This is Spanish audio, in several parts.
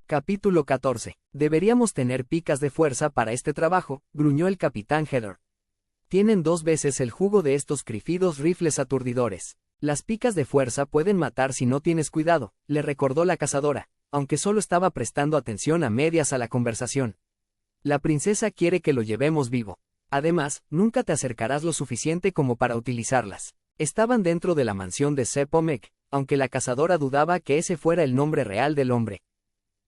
Capítulo 14. Deberíamos tener picas de fuerza para este trabajo, gruñó el capitán Heather. Tienen 2 veces el jugo de estos crífidos rifles aturdidores. Las picas de fuerza pueden matar si no tienes cuidado, le recordó la cazadora, aunque solo estaba prestando atención a medias a la conversación. La princesa quiere que lo llevemos vivo. Además, nunca te acercarás lo suficiente como para utilizarlas. Estaban dentro de la mansión de Sepomek, aunque la cazadora dudaba que ese fuera el nombre real del hombre.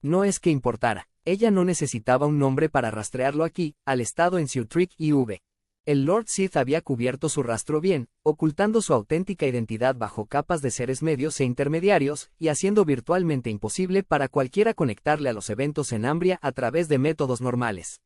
No es que importara, ella no necesitaba un nombre para rastrearlo aquí, al estado en Sutrick IV. El Lord Sith había cubierto su rastro bien, ocultando su auténtica identidad bajo capas de seres medios e intermediarios, y haciendo virtualmente imposible para cualquiera conectarle a los eventos en Ambria a través de métodos normales.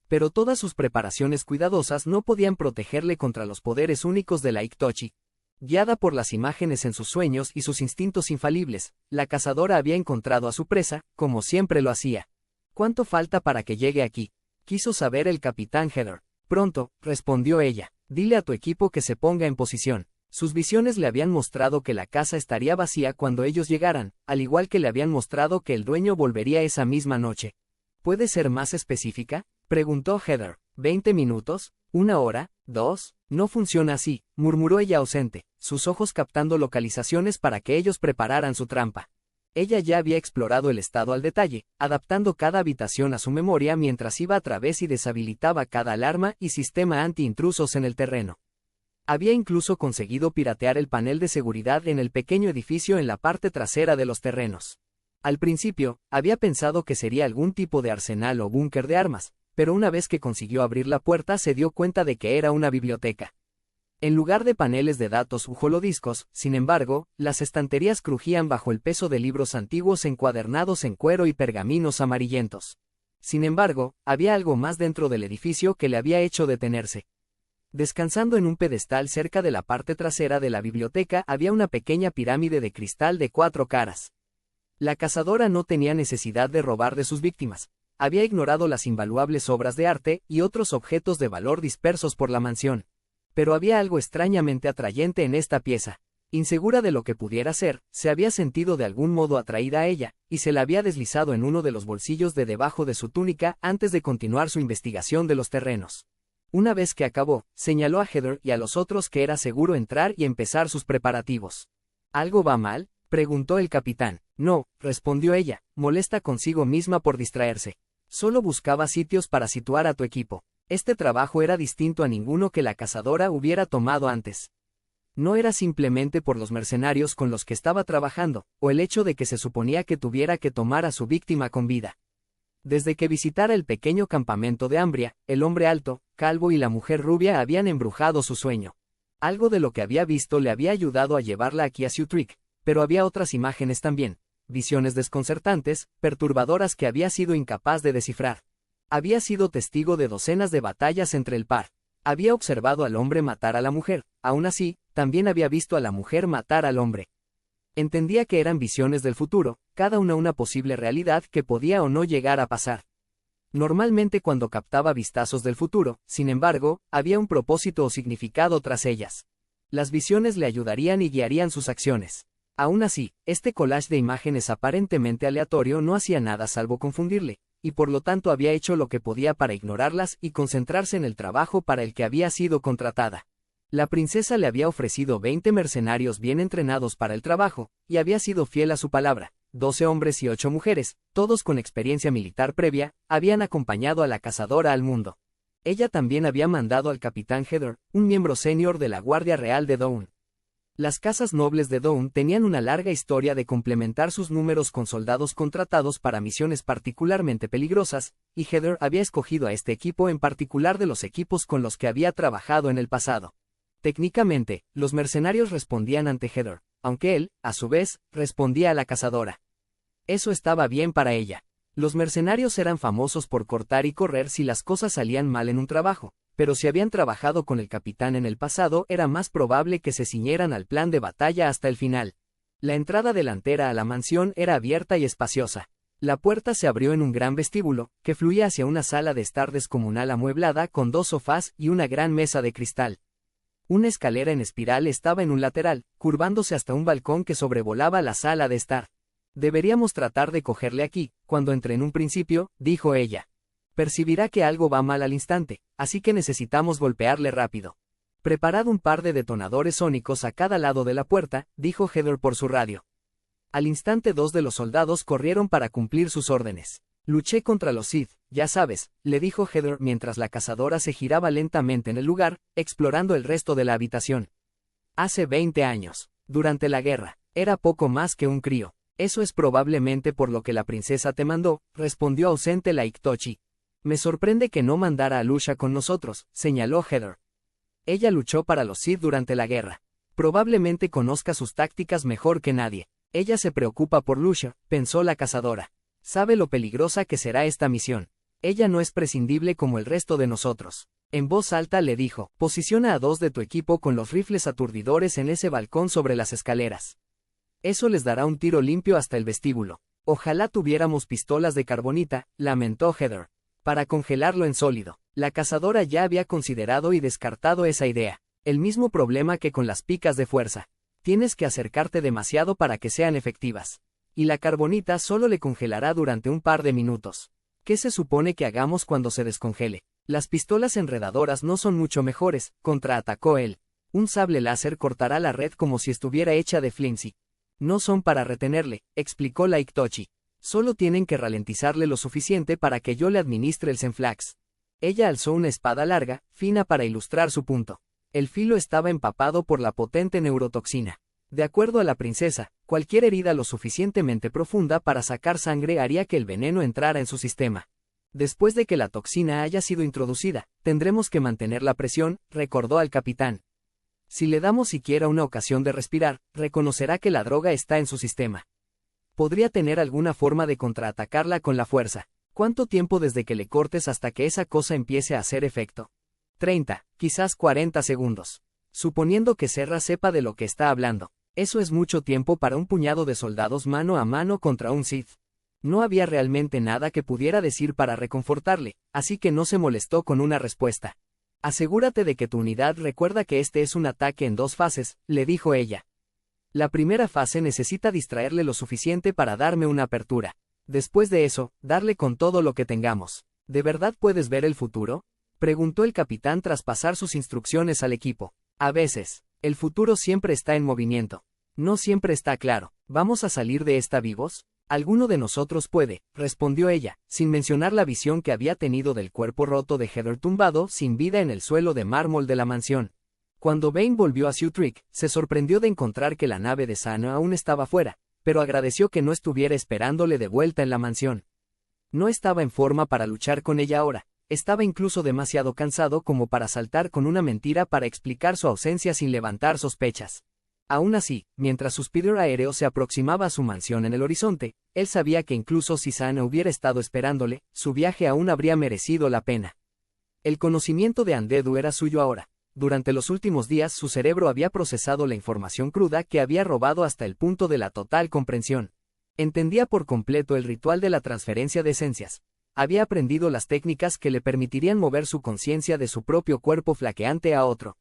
Pero todas sus preparaciones cuidadosas no podían protegerle contra los poderes únicos de la Iktochi. Guiada por las imágenes en sus sueños y sus instintos infalibles, la cazadora había encontrado a su presa, como siempre lo hacía. ¿Cuánto falta para que llegue aquí?, quiso saber el capitán Heather. Pronto, respondió ella. Dile a tu equipo que se ponga en posición. Sus visiones le habían mostrado que la casa estaría vacía cuando ellos llegaran, al igual que le habían mostrado que el dueño volvería esa misma noche. ¿Puede ser más específica?, preguntó Heather. ¿20 minutos? ¿1 hora? ¿2? No funciona así, murmuró ella ausente, sus ojos captando localizaciones para que ellos prepararan su trampa. Ella ya había explorado el estado al detalle, adaptando cada habitación a su memoria mientras iba a través y deshabilitaba cada alarma y sistema anti-intrusos en el terreno. Había incluso conseguido piratear el panel de seguridad en el pequeño edificio en la parte trasera de los terrenos. Al principio, había pensado que sería algún tipo de arsenal o búnker de armas, pero una vez que consiguió abrir la puerta se dio cuenta de que era una biblioteca. En lugar de paneles de datos u holodiscos, sin embargo, las estanterías crujían bajo el peso de libros antiguos encuadernados en cuero y pergaminos amarillentos. Sin embargo, había algo más dentro del edificio que le había hecho detenerse. Descansando en un pedestal cerca de la parte trasera de la biblioteca había una pequeña pirámide de cristal de 4 caras. La cazadora no tenía necesidad de robar de sus víctimas. Había ignorado las invaluables obras de arte y otros objetos de valor dispersos por la mansión. Pero había algo extrañamente atrayente en esta pieza. Insegura de lo que pudiera ser, se había sentido de algún modo atraída a ella, y se la había deslizado en uno de los bolsillos de debajo de su túnica antes de continuar su investigación de los terrenos. Una vez que acabó, señaló a Heather y a los otros que era seguro entrar y empezar sus preparativos. ¿Algo va mal?, preguntó el capitán. No, respondió ella, molesta consigo misma por distraerse. Solo buscaba sitios para situar a tu equipo. Este trabajo era distinto a ninguno que la cazadora hubiera tomado antes. No era simplemente por los mercenarios con los que estaba trabajando, o el hecho de que se suponía que tuviera que tomar a su víctima con vida. Desde que visitara el pequeño campamento de Ambria, el hombre alto, calvo y la mujer rubia habían embrujado su sueño. Algo de lo que había visto le había ayudado a llevarla aquí a Sutrick, pero había otras imágenes también, visiones desconcertantes, perturbadoras que había sido incapaz de descifrar. Había sido testigo de docenas de batallas entre el par. Había observado al hombre matar a la mujer, aún así, también había visto a la mujer matar al hombre. Entendía que eran visiones del futuro, cada una posible realidad que podía o no llegar a pasar. Normalmente cuando captaba vistazos del futuro, sin embargo, había un propósito o significado tras ellas. Las visiones le ayudarían y guiarían sus acciones. Aún así, este collage de imágenes aparentemente aleatorio no hacía nada salvo confundirle, y por lo tanto había hecho lo que podía para ignorarlas y concentrarse en el trabajo para el que había sido contratada. La princesa le había ofrecido 20 mercenarios bien entrenados para el trabajo, y había sido fiel a su palabra. 12 hombres y 8 mujeres, todos con experiencia militar previa, habían acompañado a la cazadora al mundo. Ella también había mandado al capitán Heather, un miembro senior de la Guardia Real de Dawn. Las casas nobles de Dawn tenían una larga historia de complementar sus números con soldados contratados para misiones particularmente peligrosas, y Heather había escogido a este equipo en particular de los equipos con los que había trabajado en el pasado. Técnicamente, los mercenarios respondían ante Heather, aunque él, a su vez, respondía a la cazadora. Eso estaba bien para ella. Los mercenarios eran famosos por cortar y correr si las cosas salían mal en un trabajo, pero si habían trabajado con el capitán en el pasado era más probable que se ciñeran al plan de batalla hasta el final. La entrada delantera a la mansión era abierta y espaciosa. La puerta se abrió en un gran vestíbulo, que fluía hacia una sala de estar descomunal amueblada con 2 sofás y una gran mesa de cristal. Una escalera en espiral estaba en un lateral, curvándose hasta un balcón que sobrevolaba la sala de estar. Deberíamos tratar de cogerle aquí, cuando entré en un principio, dijo ella. Percibirá que algo va mal al instante, así que necesitamos golpearle rápido. Preparad un par de detonadores sónicos a cada lado de la puerta, dijo Heather por su radio. Al instante 2 de los soldados corrieron para cumplir sus órdenes. Luché contra los Sith, ya sabes, le dijo Heather mientras la cazadora se giraba lentamente en el lugar, explorando el resto de la habitación. Hace 20 años, durante la guerra, era poco más que un crío. Eso es probablemente por lo que la princesa te mandó, respondió ausente la Iktochi. Me sorprende que no mandara a Lusha con nosotros, señaló Heather. Ella luchó para los Sith durante la guerra. Probablemente conozca sus tácticas mejor que nadie. Ella se preocupa por Lusha, pensó la cazadora. Sabe lo peligrosa que será esta misión. Ella no es prescindible como el resto de nosotros. En voz alta le dijo, posiciona a 2 de tu equipo con los rifles aturdidores en ese balcón sobre las escaleras. Eso les dará un tiro limpio hasta el vestíbulo. Ojalá tuviéramos pistolas de carbonita, lamentó Heather. Para congelarlo en sólido. La cazadora ya había considerado y descartado esa idea. El mismo problema que con las picas de fuerza. Tienes que acercarte demasiado para que sean efectivas. Y la carbonita solo le congelará durante un par de minutos. ¿Qué se supone que hagamos cuando se descongele? Las pistolas enredadoras no son mucho mejores, contraatacó él. Un sable láser cortará la red como si estuviera hecha de flimsy. No son para retenerle, explicó la Iktochi. Solo tienen que ralentizarle lo suficiente para que yo le administre el Senflax. Ella alzó una espada larga, fina para ilustrar su punto. El filo estaba empapado por la potente neurotoxina. De acuerdo a la princesa, cualquier herida lo suficientemente profunda para sacar sangre haría que el veneno entrara en su sistema. Después de que la toxina haya sido introducida, tendremos que mantener la presión, recordó al capitán. Si le damos siquiera una ocasión de respirar, reconocerá que la droga está en su sistema. Podría tener alguna forma de contraatacarla con la fuerza. ¿Cuánto tiempo desde que le cortes hasta que esa cosa empiece a hacer efecto? 30, quizás 40 segundos. Suponiendo que Serra sepa de lo que está hablando. Eso es mucho tiempo para un puñado de soldados mano a mano contra un Sith. No había realmente nada que pudiera decir para reconfortarle, así que no se molestó con una respuesta. Asegúrate de que tu unidad recuerda que este es un ataque en 2 fases, le dijo ella. La primera fase necesita distraerle lo suficiente para darme una apertura. Después de eso, darle con todo lo que tengamos. ¿De verdad puedes ver el futuro? Preguntó el capitán tras pasar sus instrucciones al equipo. A veces, el futuro siempre está en movimiento. No siempre está claro. ¿Vamos a salir de esta vivos? Alguno de nosotros puede, respondió ella, sin mencionar la visión que había tenido del cuerpo roto de Heather tumbado sin vida en el suelo de mármol de la mansión. Cuando Bane volvió a Sutrick, se sorprendió de encontrar que la nave de Sano aún estaba fuera, pero agradeció que no estuviera esperándole de vuelta en la mansión. No estaba en forma para luchar con ella ahora, estaba incluso demasiado cansado como para saltar con una mentira para explicar su ausencia sin levantar sospechas. Aún así, mientras su speeder aéreo se aproximaba a su mansión en el horizonte, él sabía que incluso si Sana hubiera estado esperándole, su viaje aún habría merecido la pena. El conocimiento de Andedu era suyo ahora. Durante los últimos días su cerebro había procesado la información cruda que había robado hasta el punto de la total comprensión. Entendía por completo el ritual de la transferencia de esencias. Había aprendido las técnicas que le permitirían mover su conciencia de su propio cuerpo flaqueante a otro.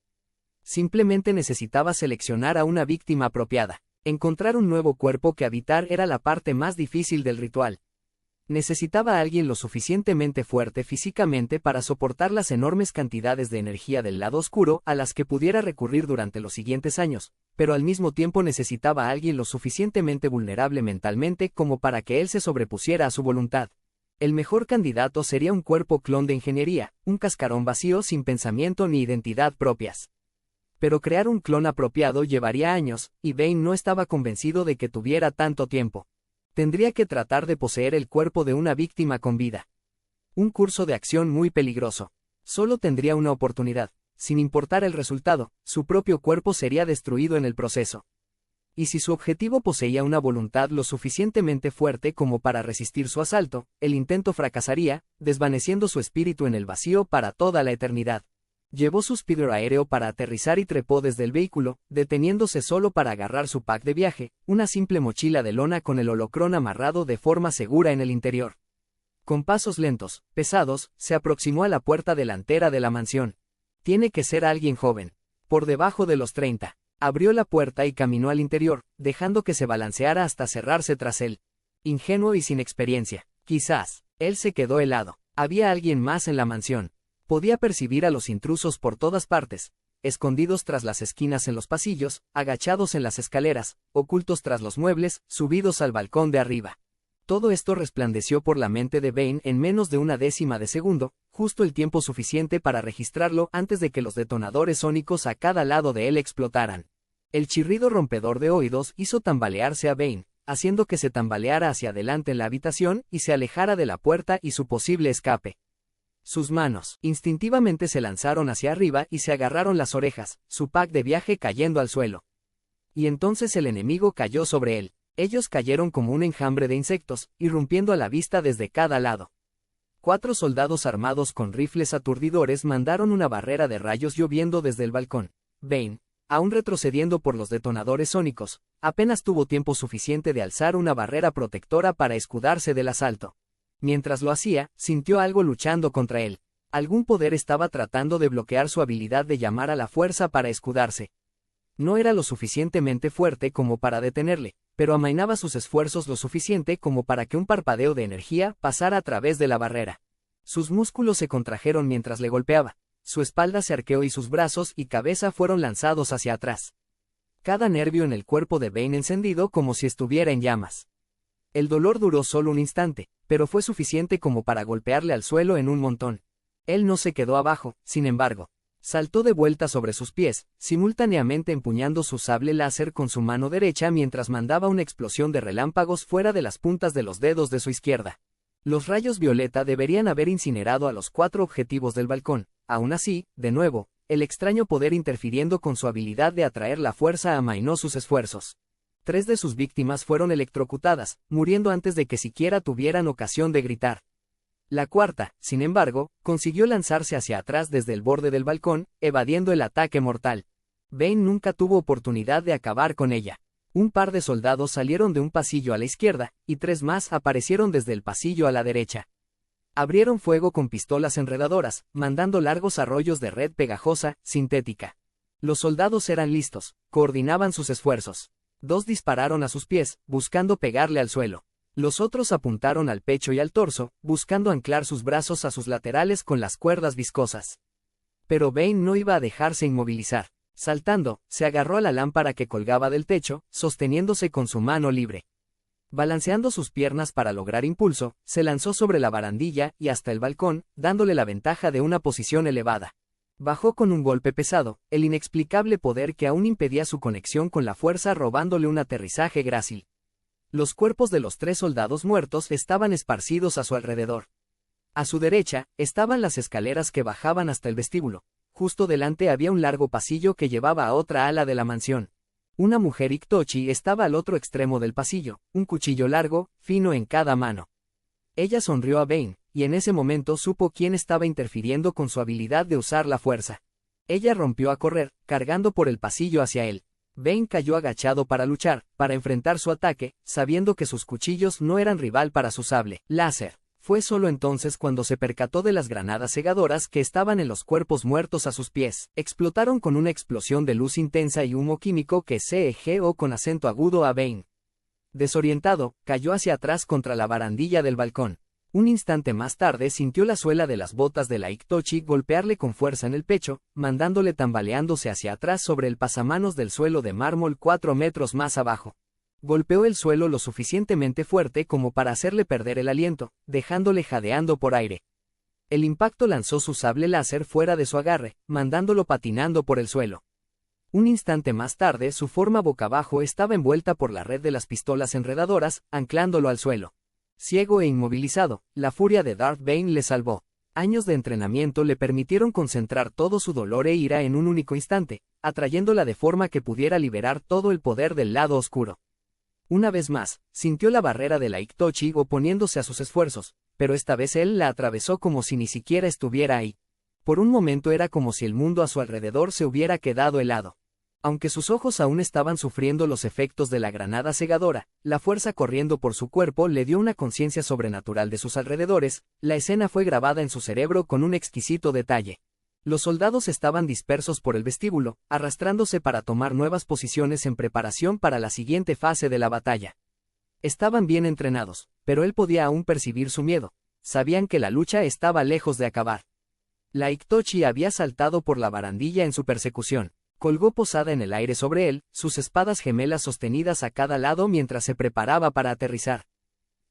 Simplemente necesitaba seleccionar a una víctima apropiada. Encontrar un nuevo cuerpo que habitar era la parte más difícil del ritual. Necesitaba a alguien lo suficientemente fuerte físicamente para soportar las enormes cantidades de energía del lado oscuro a las que pudiera recurrir durante los siguientes años, pero al mismo tiempo necesitaba a alguien lo suficientemente vulnerable mentalmente como para que él se sobrepusiera a su voluntad. El mejor candidato sería un cuerpo clon de ingeniería, un cascarón vacío sin pensamiento ni identidad propias. Pero crear un clon apropiado llevaría años, y Bane no estaba convencido de que tuviera tanto tiempo. Tendría que tratar de poseer el cuerpo de una víctima con vida. Un curso de acción muy peligroso. Solo tendría una oportunidad. Sin importar el resultado, su propio cuerpo sería destruido en el proceso. Y si su objetivo poseía una voluntad lo suficientemente fuerte como para resistir su asalto, el intento fracasaría, desvaneciendo su espíritu en el vacío para toda la eternidad. Llevó su speeder aéreo para aterrizar y trepó desde el vehículo, deteniéndose solo para agarrar su pack de viaje, una simple mochila de lona con el holocrón amarrado de forma segura en el interior. Con pasos lentos, pesados, se aproximó a la puerta delantera de la mansión. Tiene que ser alguien joven. Por debajo de los 30. Abrió la puerta y caminó al interior, dejando que se balanceara hasta cerrarse tras él. Ingenuo y sin experiencia. Quizás. Él se quedó helado. Había alguien más en la mansión. Podía percibir a los intrusos por todas partes, escondidos tras las esquinas en los pasillos, agachados en las escaleras, ocultos tras los muebles, subidos al balcón de arriba. Todo esto resplandeció por la mente de Bane en menos de una décima de segundo, justo el tiempo suficiente para registrarlo antes de que los detonadores sónicos a cada lado de él explotaran. El chirrido rompedor de oídos hizo tambalearse a Bane, haciendo que se tambaleara hacia adelante en la habitación y se alejara de la puerta y su posible escape. Sus manos, instintivamente se lanzaron hacia arriba y se agarraron las orejas, su pack de viaje cayendo al suelo. Y entonces el enemigo cayó sobre él. Ellos cayeron como un enjambre de insectos, irrumpiendo a la vista desde cada lado. 4 soldados armados con rifles aturdidores mandaron una barrera de rayos lloviendo desde el balcón. Bane, aún retrocediendo por los detonadores sónicos, apenas tuvo tiempo suficiente de alzar una barrera protectora para escudarse del asalto. Mientras lo hacía, sintió algo luchando contra él. Algún poder estaba tratando de bloquear su habilidad de llamar a la fuerza para escudarse. No era lo suficientemente fuerte como para detenerle, pero amainaba sus esfuerzos lo suficiente como para que un parpadeo de energía pasara a través de la barrera. Sus músculos se contrajeron mientras le golpeaba, su espalda se arqueó y sus brazos y cabeza fueron lanzados hacia atrás. Cada nervio en el cuerpo de Bane encendido como si estuviera en llamas. El dolor duró solo un instante, pero fue suficiente como para golpearle al suelo en un montón. Él no se quedó abajo, sin embargo. Saltó de vuelta sobre sus pies, simultáneamente empuñando su sable láser con su mano derecha mientras mandaba una explosión de relámpagos fuera de las puntas de los dedos de su izquierda. Los rayos violeta deberían haber incinerado a los 4 objetivos del balcón. Aún así, de nuevo, el extraño poder interfiriendo con su habilidad de atraer la fuerza amainó sus esfuerzos. 3 de sus víctimas fueron electrocutadas, muriendo antes de que siquiera tuvieran ocasión de gritar. La cuarta, sin embargo, consiguió lanzarse hacia atrás desde el borde del balcón, evadiendo el ataque mortal. Bane nunca tuvo oportunidad de acabar con ella. Un par de soldados salieron de un pasillo a la izquierda, y 3 más aparecieron desde el pasillo a la derecha. Abrieron fuego con pistolas enredadoras, mandando largos arroyos de red pegajosa, sintética. Los soldados eran listos, coordinaban sus esfuerzos. 2 dispararon a sus pies, buscando pegarle al suelo. Los otros apuntaron al pecho y al torso, buscando anclar sus brazos a sus laterales con las cuerdas viscosas. Pero Bane no iba a dejarse inmovilizar. Saltando, se agarró a la lámpara que colgaba del techo, sosteniéndose con su mano libre. Balanceando sus piernas para lograr impulso, se lanzó sobre la barandilla y hasta el balcón, dándole la ventaja de una posición elevada. Bajó con un golpe pesado, el inexplicable poder que aún impedía su conexión con la fuerza robándole un aterrizaje grácil. Los cuerpos de los 3 soldados muertos estaban esparcidos a su alrededor. A su derecha, estaban las escaleras que bajaban hasta el vestíbulo. Justo delante había un largo pasillo que llevaba a otra ala de la mansión. Una mujer Iktochi estaba al otro extremo del pasillo, un cuchillo largo, fino en cada mano. Ella sonrió a Bane, y en ese momento supo quién estaba interfiriendo con su habilidad de usar la fuerza. Ella rompió a correr, cargando por el pasillo hacia él. Bane cayó agachado para luchar, para enfrentar su ataque, sabiendo que sus cuchillos no eran rival para su sable láser. Fue solo entonces cuando se percató de las granadas cegadoras que estaban en los cuerpos muertos a sus pies. Explotaron con una explosión de luz intensa y humo químico que CEGO con acento agudo a Bane. Desorientado, cayó hacia atrás contra la barandilla del balcón. Un instante más tarde sintió la suela de las botas de la Iktochi golpearle con fuerza en el pecho, mandándole tambaleándose hacia atrás sobre el pasamanos del suelo de mármol 4 metros más abajo. Golpeó el suelo lo suficientemente fuerte como para hacerle perder el aliento, dejándole jadeando por aire. El impacto lanzó su sable láser fuera de su agarre, mandándolo patinando por el suelo. Un instante más tarde su forma boca abajo estaba envuelta por la red de las pistolas enredadoras, anclándolo al suelo. Ciego e inmovilizado, la furia de Darth Bane le salvó. Años de entrenamiento le permitieron concentrar todo su dolor e ira en un único instante, atrayéndola de forma que pudiera liberar todo el poder del lado oscuro. Una vez más, sintió la barrera de la Iktochi oponiéndose a sus esfuerzos, pero esta vez él la atravesó como si ni siquiera estuviera ahí. Por un momento era como si el mundo a su alrededor se hubiera quedado helado. Aunque sus ojos aún estaban sufriendo los efectos de la granada cegadora, la fuerza corriendo por su cuerpo le dio una conciencia sobrenatural de sus alrededores. La escena fue grabada en su cerebro con un exquisito detalle. Los soldados estaban dispersos por el vestíbulo, arrastrándose para tomar nuevas posiciones en preparación para la siguiente fase de la batalla. Estaban bien entrenados, pero él podía aún percibir su miedo. Sabían que la lucha estaba lejos de acabar. La Itochi había saltado por la barandilla en su persecución. Colgó posada en el aire sobre él, sus espadas gemelas sostenidas a cada lado mientras se preparaba para aterrizar.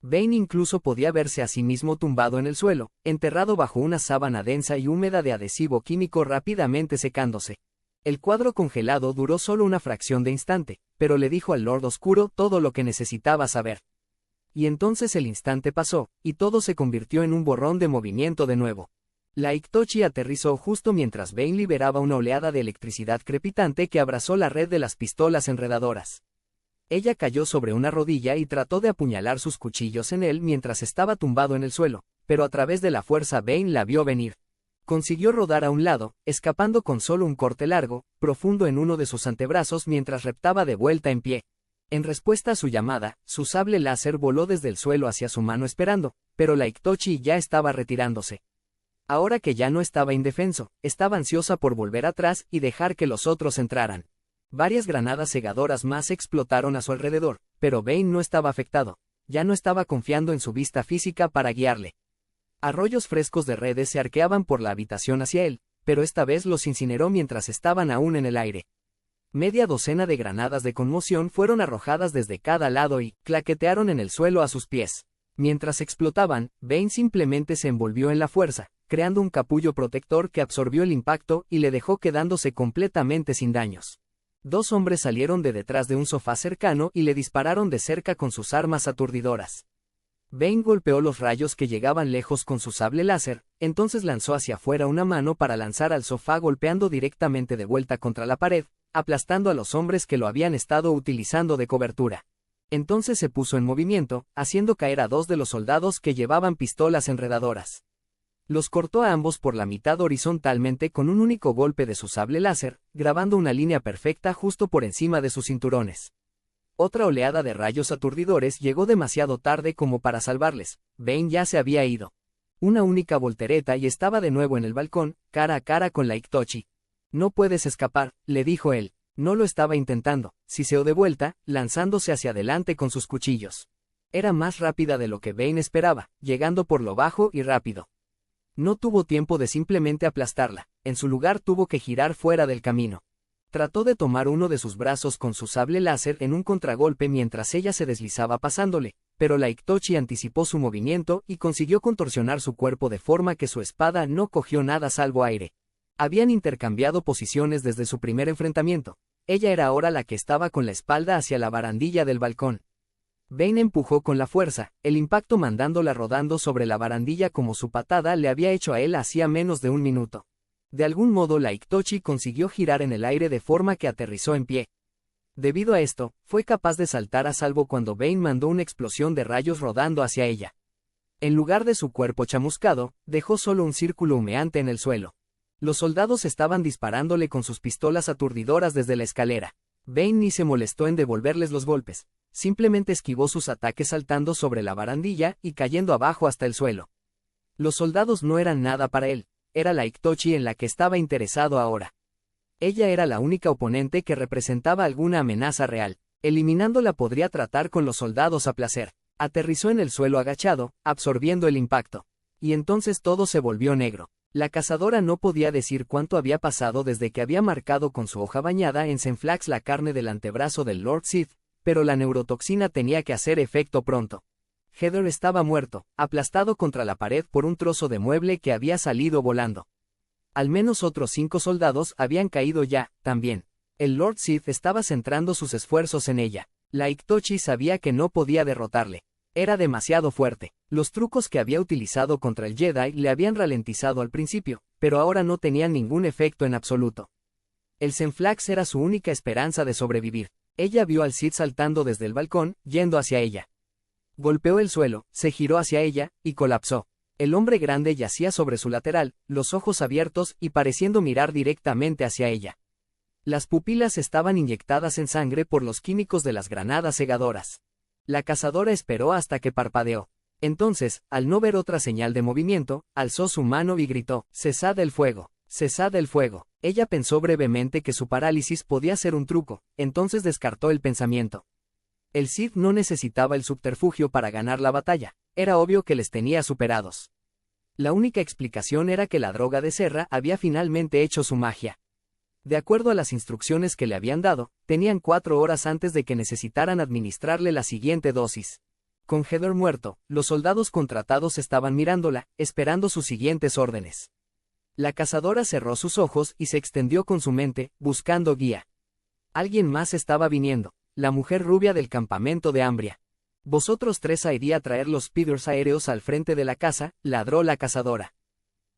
Bane incluso podía verse a sí mismo tumbado en el suelo, enterrado bajo una sábana densa y húmeda de adhesivo químico rápidamente secándose. El cuadro congelado duró solo una fracción de instante, pero le dijo al Lord Oscuro todo lo que necesitaba saber. Y entonces el instante pasó, y todo se convirtió en un borrón de movimiento de nuevo. La Itochi aterrizó justo mientras Bane liberaba una oleada de electricidad crepitante que abrazó la red de las pistolas enredadoras. Ella cayó sobre una rodilla y trató de apuñalar sus cuchillos en él mientras estaba tumbado en el suelo, pero a través de la fuerza Bane la vio venir. Consiguió rodar a un lado, escapando con solo un corte largo, profundo en uno de sus antebrazos mientras reptaba de vuelta en pie. En respuesta a su llamada, su sable láser voló desde el suelo hacia su mano esperando, pero la Itochi ya estaba retirándose. Ahora que ya no estaba indefenso, estaba ansiosa por volver atrás y dejar que los otros entraran. Varias granadas cegadoras más explotaron a su alrededor, pero Bane no estaba afectado. Ya no estaba confiando en su vista física para guiarle. Arroyos frescos de redes se arqueaban por la habitación hacia él, pero esta vez los incineró mientras estaban aún en el aire. Media docena de granadas de conmoción fueron arrojadas desde cada lado y claquetearon en el suelo a sus pies. Mientras explotaban, Bane simplemente se envolvió en la fuerza, creando un capullo protector que absorbió el impacto y le dejó quedándose completamente sin daños. Dos hombres salieron de detrás de un sofá cercano y le dispararon de cerca con sus armas aturdidoras. Bane golpeó los rayos que llegaban lejos con su sable láser, entonces lanzó hacia afuera una mano para lanzar al sofá golpeando directamente de vuelta contra la pared, aplastando a los hombres que lo habían estado utilizando de cobertura. Entonces se puso en movimiento, haciendo caer a dos de los soldados que llevaban pistolas enredadoras. Los cortó a ambos por la mitad horizontalmente con un único golpe de su sable láser, grabando una línea perfecta justo por encima de sus cinturones. Otra oleada de rayos aturdidores llegó demasiado tarde como para salvarles. Bane ya se había ido. Una única voltereta y estaba de nuevo en el balcón, cara a cara con la Itochi. No puedes escapar, le dijo él. No lo estaba intentando, siseó de vuelta, lanzándose hacia adelante con sus cuchillos. Era más rápida de lo que Bane esperaba, llegando por lo bajo y rápido. No tuvo tiempo de simplemente aplastarla, en su lugar tuvo que girar fuera del camino. Trató de tomar uno de sus brazos con su sable láser en un contragolpe mientras ella se deslizaba pasándole, pero la Itochi anticipó su movimiento y consiguió contorsionar su cuerpo de forma que su espada no cogió nada salvo aire. Habían intercambiado posiciones desde su primer enfrentamiento. Ella era ahora la que estaba con la espalda hacia la barandilla del balcón. Bane empujó con la fuerza, el impacto mandándola rodando sobre la barandilla como su patada le había hecho a él hacía menos de un minuto. De algún modo la Itochi consiguió girar en el aire de forma que aterrizó en pie. Debido a esto, fue capaz de saltar a salvo cuando Bane mandó una explosión de rayos rodando hacia ella. En lugar de su cuerpo chamuscado, dejó solo un círculo humeante en el suelo. Los soldados estaban disparándole con sus pistolas aturdidoras desde la escalera. Bane ni se molestó en devolverles los golpes. Simplemente esquivó sus ataques saltando sobre la barandilla y cayendo abajo hasta el suelo. Los soldados no eran nada para él, era la Itochi en la que estaba interesado ahora. Ella era la única oponente que representaba alguna amenaza real. Eliminándola podría tratar con los soldados a placer. Aterrizó en el suelo agachado, absorbiendo el impacto. Y entonces todo se volvió negro. La cazadora no podía decir cuánto había pasado desde que había marcado con su hoja bañada en Senflax la carne del antebrazo del Lord Sith, pero la neurotoxina tenía que hacer efecto pronto. Heather estaba muerto, aplastado contra la pared por un trozo de mueble que había salido volando. Al menos otros 5 soldados habían caído ya, también. El Lord Sith estaba centrando sus esfuerzos en ella. La Itochi sabía que no podía derrotarle. Era demasiado fuerte. Los trucos que había utilizado contra el Jedi le habían ralentizado al principio, pero ahora no tenían ningún efecto en absoluto. El Senflax era su única esperanza de sobrevivir. Ella vio al Sith saltando desde el balcón, yendo hacia ella. Golpeó el suelo, se giró hacia ella, y colapsó. El hombre grande yacía sobre su lateral, los ojos abiertos y pareciendo mirar directamente hacia ella. Las pupilas estaban inyectadas en sangre por los químicos de las granadas cegadoras. La cazadora esperó hasta que parpadeó. Entonces, al no ver otra señal de movimiento, alzó su mano y gritó, «¡Cesad el fuego! ¡Cesad el fuego!». Ella pensó brevemente que su parálisis podía ser un truco, entonces descartó el pensamiento. El Sith no necesitaba el subterfugio para ganar la batalla, era obvio que les tenía superados. La única explicación era que la droga de Serra había finalmente hecho su magia. De acuerdo a las instrucciones que le habían dado, tenían 4 horas antes de que necesitaran administrarle la siguiente dosis. Con Heather muerto, los soldados contratados estaban mirándola, esperando sus siguientes órdenes. La cazadora cerró sus ojos y se extendió con su mente, buscando guía. Alguien más estaba viniendo, la mujer rubia del campamento de Ambria. Vosotros 3 iría a traer los speeders aéreos al frente de la casa, ladró la cazadora.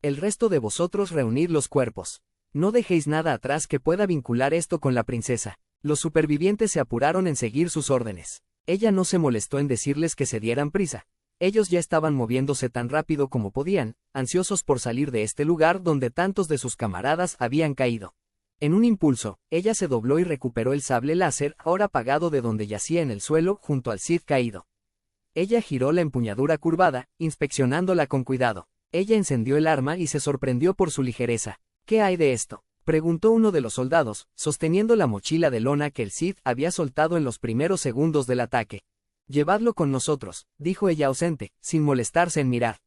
El resto de vosotros reunid los cuerpos. No dejéis nada atrás que pueda vincular esto con la princesa. Los supervivientes se apuraron en seguir sus órdenes. Ella no se molestó en decirles que se dieran prisa. Ellos ya estaban moviéndose tan rápido como podían, ansiosos por salir de este lugar donde tantos de sus camaradas habían caído. En un impulso, ella se dobló y recuperó el sable láser, ahora apagado de donde yacía en el suelo, junto al Sith caído. Ella giró la empuñadura curvada, inspeccionándola con cuidado. Ella encendió el arma y se sorprendió por su ligereza. ¿Qué hay de esto?, preguntó uno de los soldados, sosteniendo la mochila de lona que el Sith había soltado en los primeros segundos del ataque. Llevadlo con nosotros, dijo ella ausente, sin molestarse en mirar.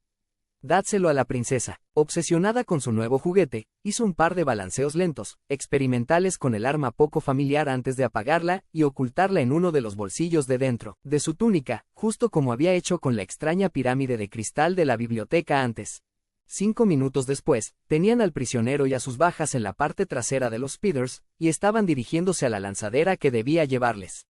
Dádselo a la princesa. Obsesionada con su nuevo juguete, hizo un par de balanceos lentos, experimentales con el arma poco familiar antes de apagarla y ocultarla en uno de los bolsillos de dentro de su túnica, justo como había hecho con la extraña pirámide de cristal de la biblioteca antes. 5 minutos después, tenían al prisionero y a sus bajas en la parte trasera de los speeders, y estaban dirigiéndose a la lanzadera que debía llevarles.